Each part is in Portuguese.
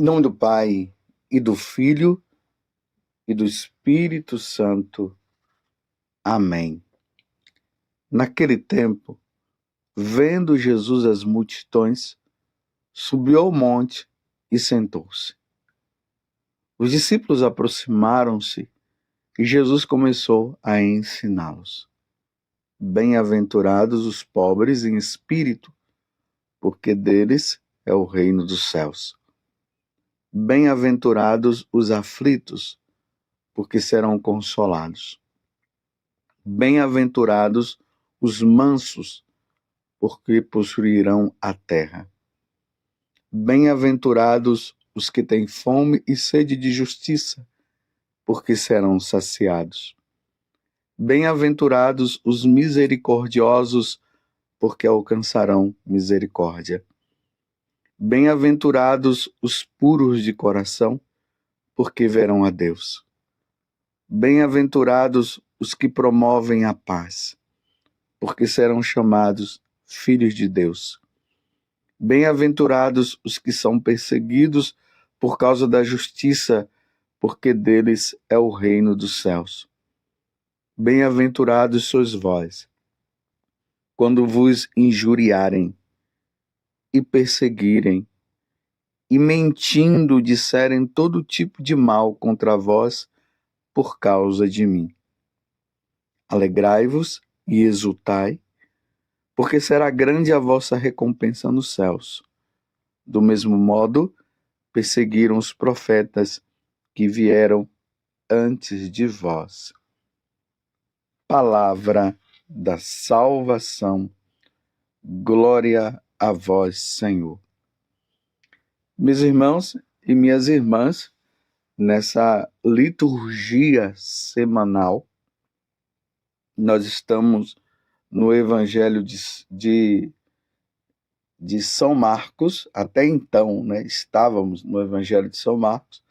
Em nome do Pai, e do Filho, e do Espírito Santo. Amém. Naquele tempo, vendo Jesus as multidões, subiu ao monte e sentou-se. Os discípulos aproximaram-se e Jesus começou a ensiná-los. Bem-aventurados os pobres em espírito, porque deles é o reino dos céus. Bem-aventurados os aflitos, porque serão consolados. Bem-aventurados os mansos, porque possuirão a terra. Bem-aventurados os que têm fome e sede de justiça, porque serão saciados. Bem-aventurados os misericordiosos, porque alcançarão misericórdia. Bem-aventurados os puros de coração, porque verão a Deus. Bem-aventurados os que promovem a paz, porque serão chamados filhos de Deus. Bem-aventurados os que são perseguidos por causa da justiça, porque deles é o reino dos céus. Bem-aventurados sois vós, quando vos injuriarem e perseguirem, e mentindo disserem todo tipo de mal contra vós por causa de mim. Alegrai-vos e exultai, porque será grande a vossa recompensa nos céus. Do mesmo modo, perseguiram os profetas que vieram antes de vós. Palavra da salvação. Glória a vós, Senhor. Meus irmãos e minhas irmãs, nessa liturgia semanal, nós estamos no Evangelho de São Marcos. Até então, estávamos no Evangelho de São Marcos,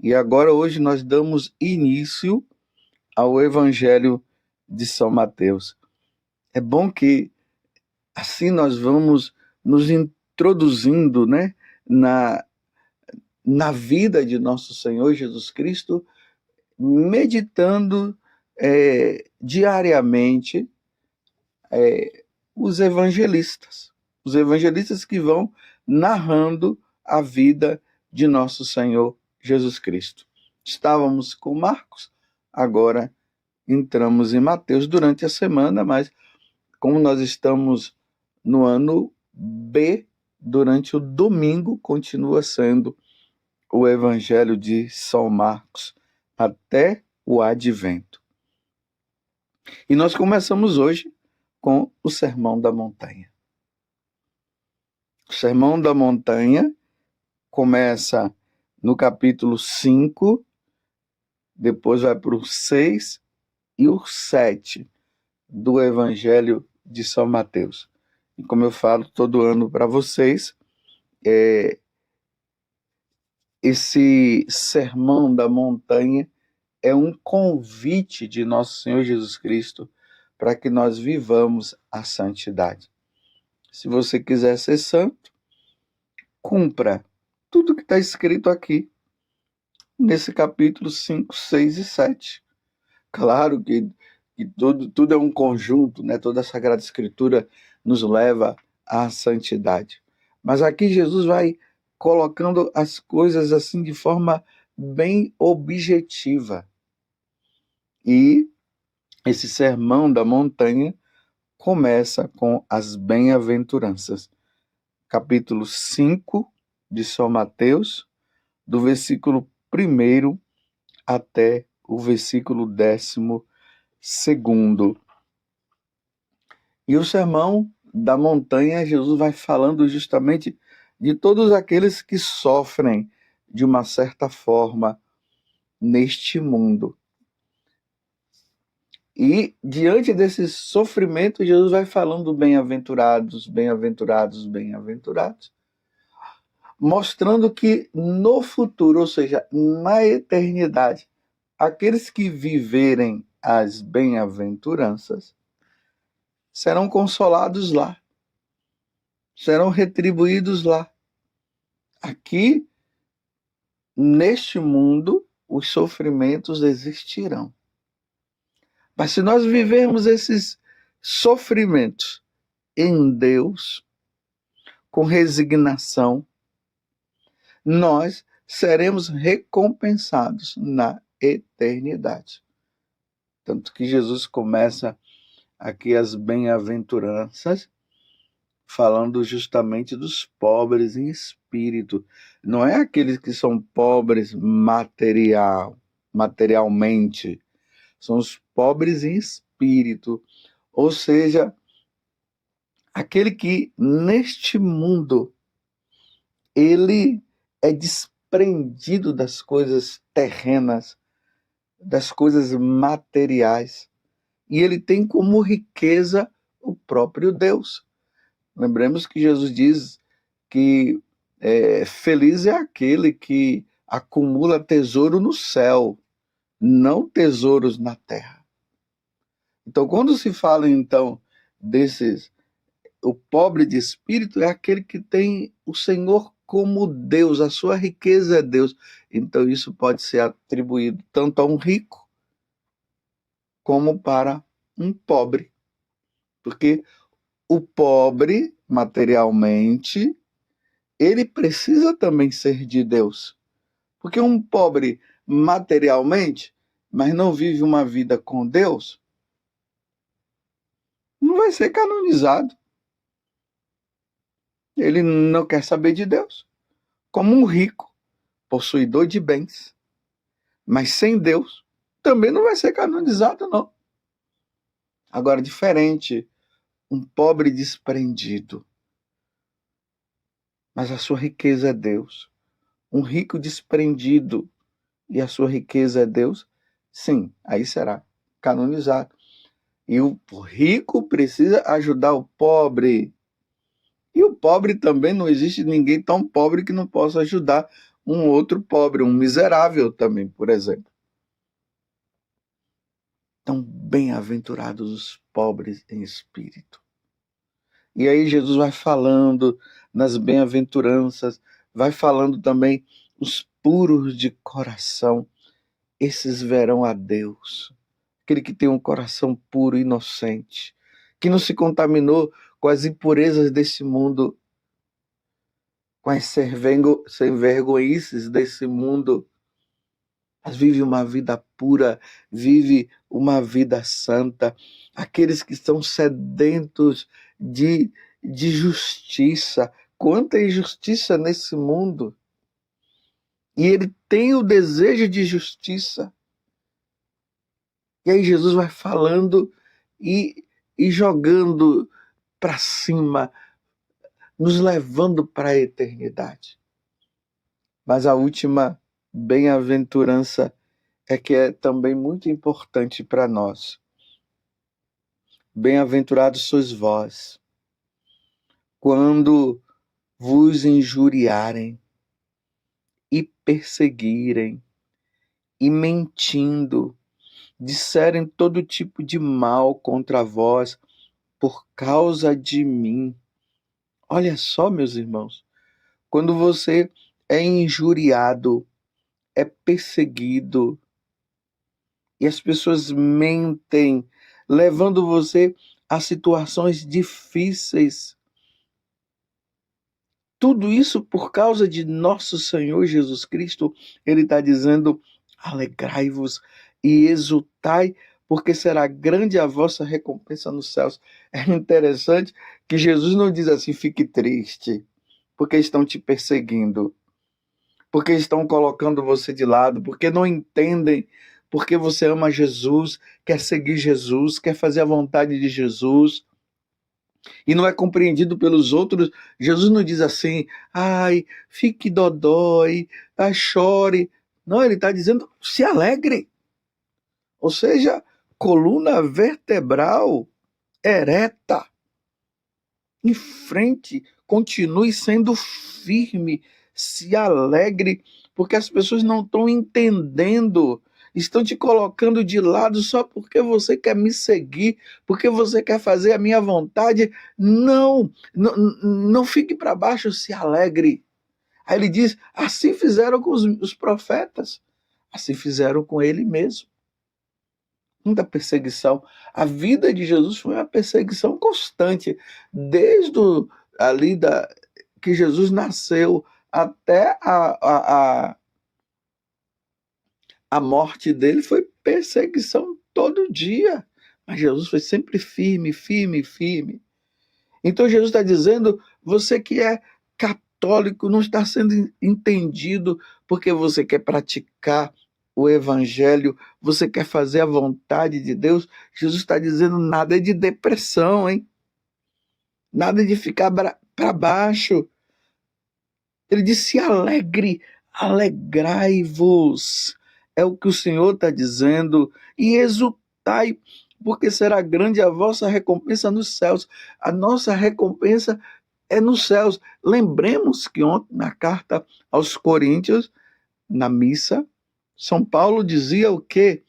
e agora hoje nós damos início ao Evangelho de São Mateus. É bom que assim nós vamos nos introduzindo, na vida de nosso Senhor Jesus Cristo, meditando diariamente os evangelistas que vão narrando a vida de nosso Senhor Jesus Cristo. Estávamos com Marcos, agora entramos em Mateus durante a semana, mas como nós estamos no ano B, durante o domingo continua sendo o Evangelho de São Marcos até o Advento. E nós começamos hoje com o Sermão da Montanha. O Sermão da Montanha começa no capítulo 5, depois vai para o 6 e o 7 do Evangelho de São Mateus. E como eu falo todo ano para vocês, esse Sermão da Montanha é um convite de nosso Senhor Jesus Cristo para que nós vivamos a santidade. Se você quiser ser santo, cumpra tudo que está escrito aqui, nesse capítulo 5, 6 e 7. Claro que tudo é um conjunto, toda a Sagrada Escritura nos leva à santidade. Mas aqui Jesus vai colocando as coisas assim de forma bem objetiva. E esse Sermão da Montanha começa com as bem-aventuranças. Capítulo 5 de São Mateus, do versículo 1 até o versículo 12. E o Sermão da Montanha, Jesus vai falando justamente de todos aqueles que sofrem de uma certa forma neste mundo. E diante desse sofrimento, Jesus vai falando bem-aventurados, bem-aventurados, bem-aventurados, mostrando que no futuro, ou seja, na eternidade, aqueles que viverem as bem-aventuranças serão consolados lá, serão retribuídos lá. Aqui neste mundo os sofrimentos existirão. Mas se nós vivermos esses sofrimentos em Deus, com resignação, nós seremos recompensados na eternidade. Tanto que Jesus começa aqui as bem-aventuranças falando justamente dos pobres em espírito. Não é aqueles que são pobres materialmente, são os pobres em espírito. Ou seja, aquele que neste mundo ele é desprendido das coisas terrenas, das coisas materiais, e ele tem como riqueza o próprio Deus. Lembremos que Jesus diz que feliz é aquele que acumula tesouro no céu, não tesouros na terra. Então, quando se fala então desses, o pobre de espírito é aquele que tem o Senhor como Deus, a sua riqueza é Deus. Então, isso pode ser atribuído tanto a um rico como para um pobre, porque o pobre, materialmente, ele precisa também ser de Deus. Porque um pobre materialmente, mas não vive uma vida com Deus, não vai ser canonizado. Ele não quer saber de Deus. Como um rico, possuidor de bens, mas sem Deus, também não vai ser canonizado, não. Agora, diferente, um pobre desprendido, mas a sua riqueza é Deus. Um rico desprendido e a sua riqueza é Deus, sim, aí será canonizado. E o rico precisa ajudar o pobre. E o pobre também, não existe ninguém tão pobre que não possa ajudar um outro pobre, um miserável também, por exemplo. Então, bem-aventurados os pobres em espírito. E aí Jesus vai falando nas bem-aventuranças, vai falando também os puros de coração, esses verão a Deus. Aquele que tem um coração puro, inocente, que não se contaminou com as impurezas desse mundo, com as sem vergonhices desse mundo, mas vive uma vida pura, vive uma vida santa. Aqueles que estão sedentos de justiça, quanta injustiça nesse mundo, e ele tem o desejo de justiça. E aí Jesus vai falando e jogando para cima, nos levando para a eternidade. Mas a última bem-aventurança é que é também muito importante para nós. Bem-aventurados sois vós, quando vos injuriarem e perseguirem e mentindo, disserem todo tipo de mal contra vós por causa de mim. Olha só, meus irmãos, quando você é injuriado, é perseguido, e as pessoas mentem, levando você a situações difíceis. Tudo isso por causa de nosso Senhor Jesus Cristo. Ele está dizendo, alegrai-vos e exultai, porque será grande a vossa recompensa nos céus. É interessante que Jesus não diz assim, fique triste, porque estão te perseguindo, porque estão colocando você de lado, porque não entendem, porque você ama Jesus, quer seguir Jesus, quer fazer a vontade de Jesus, e não é compreendido pelos outros. Jesus não diz assim, ai, fique dodói, chore. Não, ele está dizendo, se alegre. Ou seja, coluna vertebral ereta, em frente, continue sendo firme, se alegre, porque as pessoas não estão entendendo, estão te colocando de lado só porque você quer me seguir, porque você quer fazer a minha vontade. Não, não fique para baixo, se alegre. Aí ele diz, assim fizeram com os profetas, assim fizeram com ele mesmo. Muita perseguição. A vida de Jesus foi uma perseguição constante, desde ali que Jesus nasceu até a morte dele, foi perseguição todo dia. Mas Jesus foi sempre firme, firme, firme. Então Jesus está dizendo, você que é católico não está sendo entendido porque você quer praticar o evangelho, você quer fazer a vontade de Deus. Jesus está dizendo, nada de depressão, hein? Nada de ficar para baixo. Ele disse, alegre, alegrai-vos. É o que o Senhor está dizendo. E exultai, porque será grande a vossa recompensa nos céus. A nossa recompensa é nos céus. Lembremos que ontem, na carta aos Coríntios, na missa, São Paulo dizia o quê?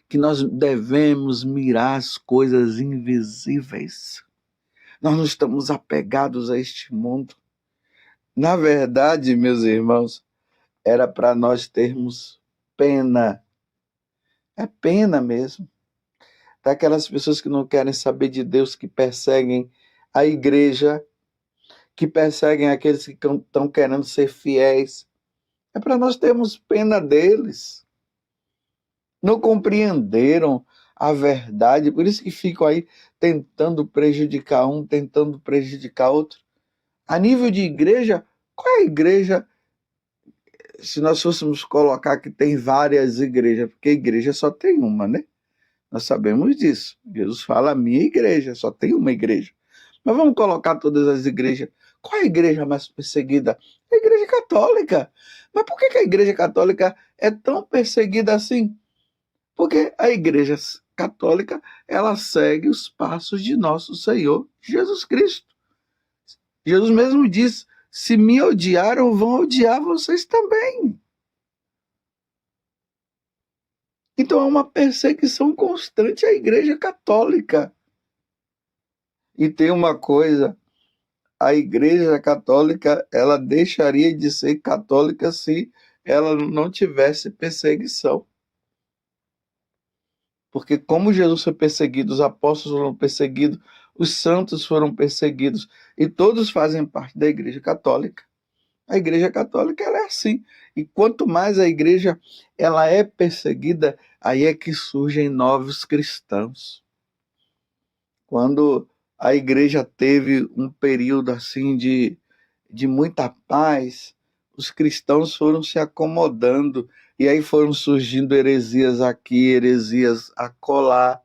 Que nós devemos mirar as coisas invisíveis. Nós não estamos apegados a este mundo. Na verdade, meus irmãos, era para nós termos pena. É pena mesmo. Daquelas pessoas que não querem saber de Deus, que perseguem a igreja, que perseguem aqueles que estão querendo ser fiéis. É para nós termos pena deles. Não compreenderam a verdade, por isso que ficam aí tentando prejudicar um, tentando prejudicar outro. A nível de igreja, qual é a igreja? Se nós fôssemos colocar que tem várias igrejas, porque igreja só tem uma, né? Nós sabemos disso. Jesus fala, a minha igreja, só tem uma igreja. Mas vamos colocar todas as igrejas. Qual é a igreja mais perseguida? A igreja católica. Mas por que a igreja católica é tão perseguida assim? Porque a igreja católica, ela segue os passos de nosso Senhor Jesus Cristo. Jesus mesmo diz, se me odiaram, vão odiar vocês também. Então é uma perseguição constante à igreja católica. E tem uma coisa, a igreja católica, ela deixaria de ser católica se ela não tivesse perseguição. Porque como Jesus foi perseguido, os apóstolos foram perseguidos, os santos foram perseguidos, e todos fazem parte da igreja católica. A igreja católica, ela é assim. E quanto mais a igreja ela é perseguida, aí é que surgem novos cristãos. Quando a igreja teve um período assim de muita paz, os cristãos foram se acomodando, e aí foram surgindo heresias aqui, heresias acolá.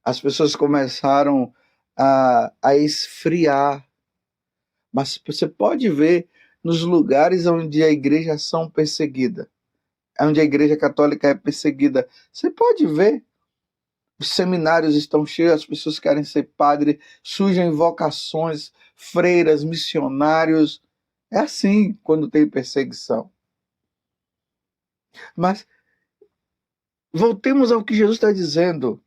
As pessoas começaram a esfriar. Mas você pode ver nos lugares onde a igreja são perseguida, onde a igreja católica é perseguida, você pode ver, os seminários estão cheios, as pessoas querem ser padre, surgem vocações, freiras, missionários. É assim quando tem perseguição. Mas voltemos ao que Jesus está dizendo.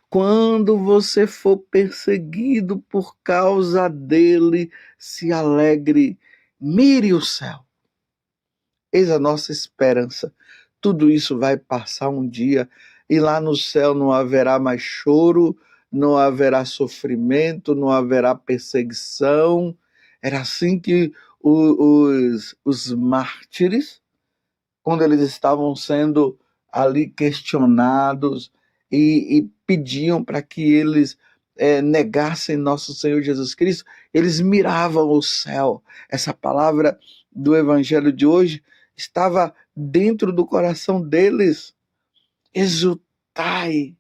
Quando você for perseguido por causa dele, se alegre, mire o céu. Eis a nossa esperança. Tudo isso vai passar um dia, e lá no céu não haverá mais choro, não haverá sofrimento, não haverá perseguição. Era assim que os mártires, quando eles estavam sendo ali questionados e pediam para que eles negassem nosso Senhor Jesus Cristo, eles miravam o céu. Essa palavra do evangelho de hoje estava dentro do coração deles. Exultai,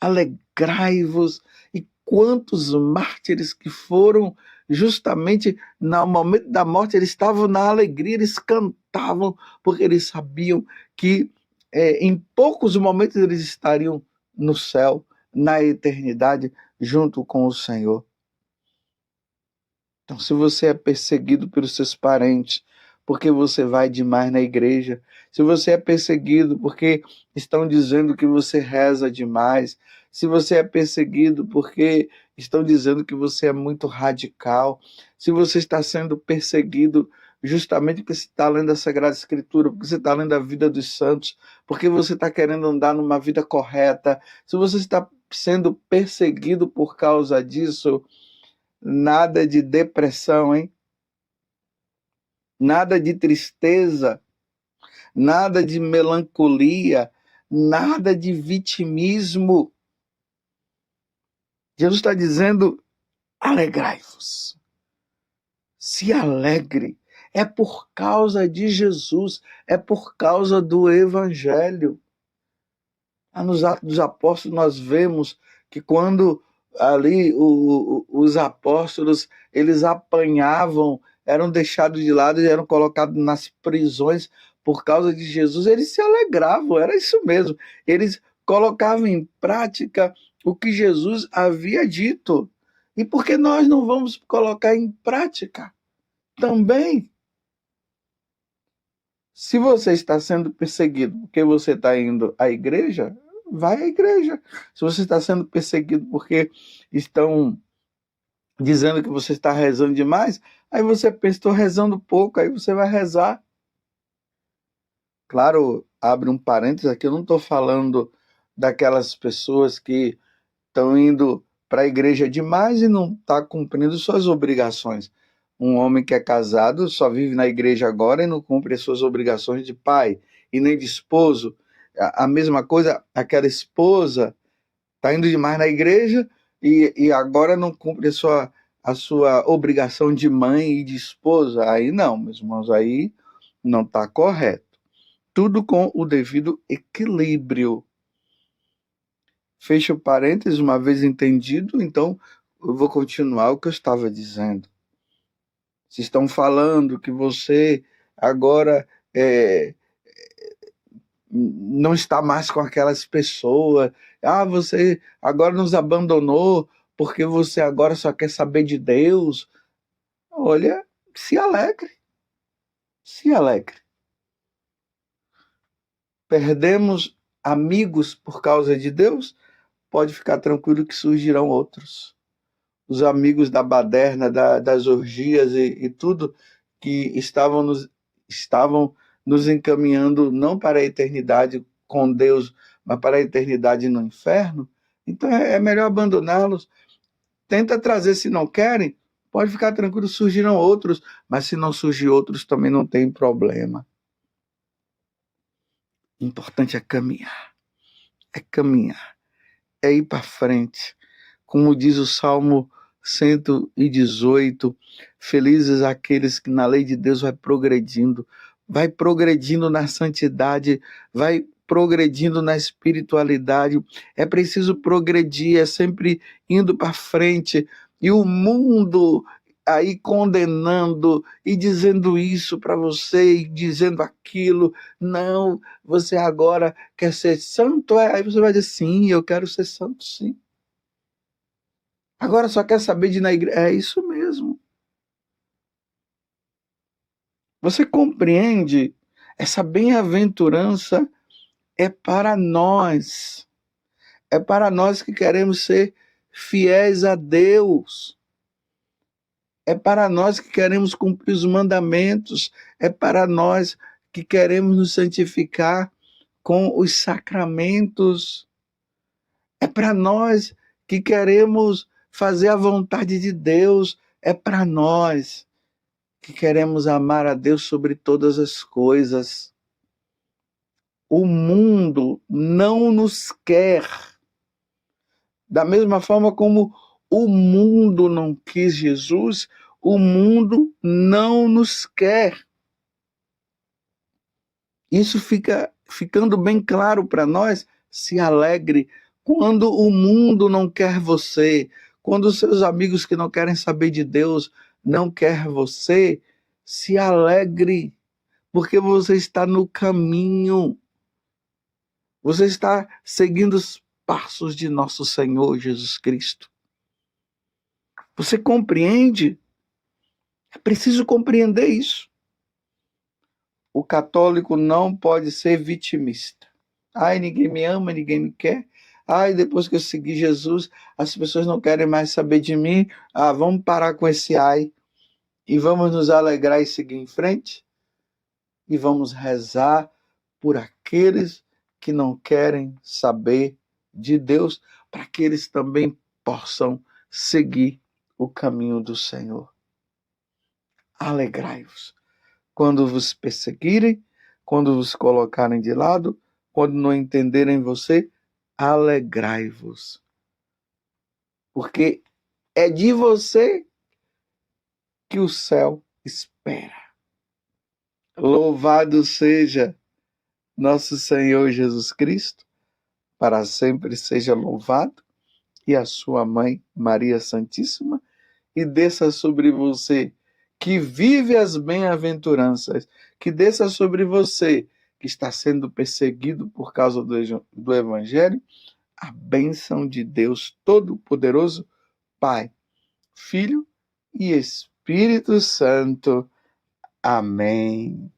alegrai-vos. E quantos mártires que foram justamente no momento da morte, eles estavam na alegria, eles cantavam, porque eles sabiam que em poucos momentos eles estariam no céu, na eternidade, junto com o Senhor. Então, se você é perseguido pelos seus parentes, porque você vai demais na igreja, se você é perseguido porque estão dizendo que você reza demais, se você é perseguido porque estão dizendo que você é muito radical, se você está sendo perseguido justamente porque você está lendo a Sagrada Escritura, porque você está lendo a vida dos santos, porque você está querendo andar numa vida correta, se você está sendo perseguido por causa disso, nada de depressão, hein? Nada de tristeza, nada de melancolia, nada de vitimismo. Jesus está dizendo: alegrai-vos, se alegre. É por causa de Jesus, é por causa do Evangelho. Nos Atos dos Apóstolos nós vemos que quando ali os apóstolos eles apanhavam, eram deixados de lado e eram colocados nas prisões por causa de Jesus, eles se alegravam, era isso mesmo. Eles colocavam em prática o que Jesus havia dito. E por que nós não vamos colocar em prática também? Se você está sendo perseguido porque você está indo à igreja, vai à igreja. Se você está sendo perseguido porque estão dizendo que você está rezando demais, aí você pensa, estou rezando pouco, aí você vai rezar. Claro, abre um parênteses aqui, eu não estou falando daquelas pessoas que estão indo para a igreja demais e não está cumprindo suas obrigações. Um homem que é casado só vive na igreja agora e não cumpre as suas obrigações de pai e nem de esposo. A mesma coisa, aquela esposa está indo demais na igreja e agora não cumpre a sua obrigação de mãe e de esposa. Aí não, meus irmãos, aí não está correto. Tudo com o devido equilíbrio. Fecha o parênteses, uma vez entendido, então eu vou continuar o que eu estava dizendo. Se estão falando que você agora não está mais com aquelas pessoas, você agora nos abandonou porque você agora só quer saber de Deus. Olha, se alegre, se alegre. Perdemos amigos por causa de Deus? Pode ficar tranquilo que surgirão outros. Os amigos da baderna, das orgias e tudo que estavam nos encaminhando não para a eternidade com Deus, mas para a eternidade no inferno. Então é melhor abandoná-los. Tenta trazer, se não querem, pode ficar tranquilo, surgirão outros, mas se não surgir outros também não tem problema. O importante é caminhar, é ir para frente. Como diz o Salmo 118, felizes aqueles que na lei de Deus vai progredindo na santidade, vai progredindo na espiritualidade. É preciso progredir, é sempre indo para frente. E o mundo aí condenando e dizendo isso para você e dizendo aquilo. Não, você agora quer ser santo? Aí você vai dizer, sim, eu quero ser santo, sim. Agora só quer saber de ir na igreja. É isso mesmo. Você compreende? Essa bem-aventurança é para nós. É para nós que queremos ser fiéis a Deus. É para nós que queremos cumprir os mandamentos. É para nós que queremos nos santificar com os sacramentos. É para nós que queremos fazer a vontade de Deus. É para nós que queremos amar a Deus sobre todas as coisas. O mundo não nos quer. Da mesma forma como o mundo não quis Jesus, o mundo não nos quer. Isso fica ficando bem claro para nós. Se alegre quando o mundo não quer você, quando os seus amigos que não querem saber de Deus não quer você, se alegre, porque você está no caminho. Você está seguindo os passos de nosso Senhor Jesus Cristo. Você compreende? É preciso compreender isso. o católico não pode ser vitimista. Ai, ninguém me ama, ninguém me quer. Ai, depois que eu segui Jesus, as pessoas não querem mais saber de mim. Ah, vamos parar com esse ai e vamos nos alegrar e seguir em frente. E vamos rezar por aqueles que não querem saber de Deus, para que eles também possam seguir o caminho do Senhor. Alegrai-vos quando vos perseguirem, quando vos colocarem de lado, quando não entenderem você, alegrai-vos. Porque é de você que o céu espera. Louvado seja nosso Senhor Jesus Cristo, para sempre seja louvado, e a sua mãe, Maria Santíssima, e desça sobre você que vive as bem-aventuranças, que desça sobre você que está sendo perseguido por causa do Evangelho, a bênção de Deus Todo-Poderoso, Pai, Filho e Espírito Santo. Amém.